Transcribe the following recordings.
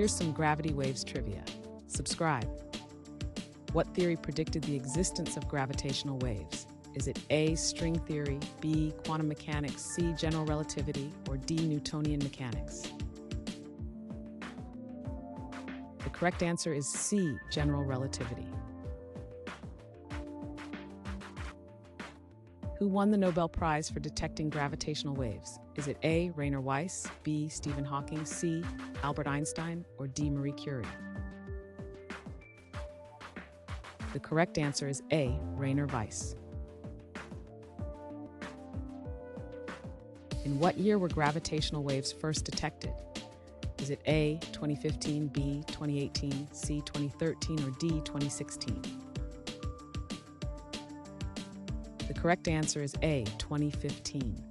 Here's some gravity waves trivia. Subscribe. What theory predicted the existence of gravitational waves? Is it A, string theory, B, quantum mechanics, C, general relativity, or D, Newtonian mechanics? The correct answer is C, general relativity. Who won the Nobel Prize for detecting gravitational waves? Is it A, Rainer Weiss, B, Stephen Hawking, C, Albert Einstein, or D, Marie Curie? The correct answer is A, Rainer Weiss. In what year were gravitational waves first detected? Is it A, 2015, B, 2018, C, 2013, or D, 2016? The correct answer is A, 2015.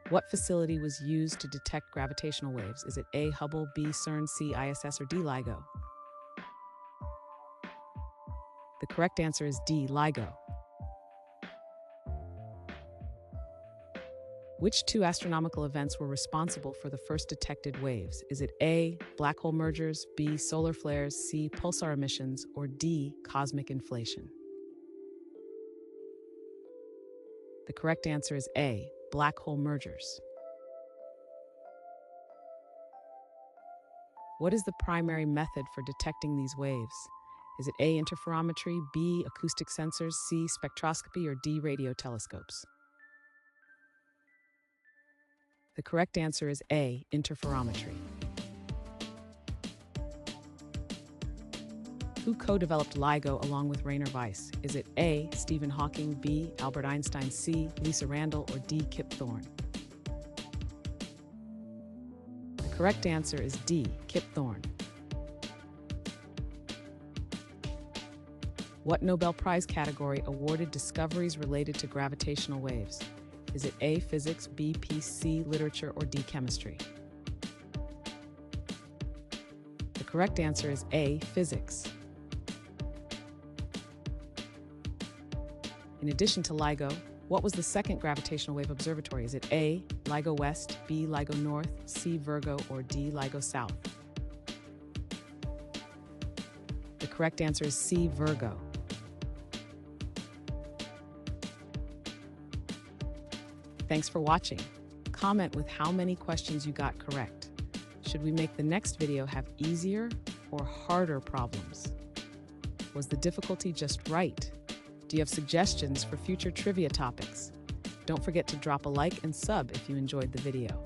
What facility was used to detect gravitational waves? Is it A, Hubble, B, CERN, C, ISS, or D, LIGO? The correct answer is D, LIGO. Which two astronomical events were responsible for the first detected waves? Is it A, black hole mergers, B, solar flares, C, pulsar emissions, or D, cosmic inflation? The correct answer is A, black hole mergers. What is the primary method for detecting these waves? Is it A, interferometry, B, acoustic sensors, C, spectroscopy, or D, radio telescopes? The correct answer is A, interferometry. Who co-developed LIGO along with Rainer Weiss? Is it A, Stephen Hawking, B, Albert Einstein, C, Lisa Randall, or D, Kip Thorne? The correct answer is D, Kip Thorne. What Nobel Prize category awarded discoveries related to gravitational waves? Is it A, physics, B, peace, C, literature, or D, chemistry? The correct answer is A, physics. In addition to LIGO, what was the second gravitational wave observatory? Is it A, LIGO West, B, LIGO North, C, Virgo, or D, LIGO South? The correct answer is C, Virgo. Thanks for watching. Comment with how many questions you got correct. Should we make the next video have easier or harder problems? Was the difficulty just right? Do you have suggestions for future trivia topics? Don't forget to drop a like and sub if you enjoyed the video.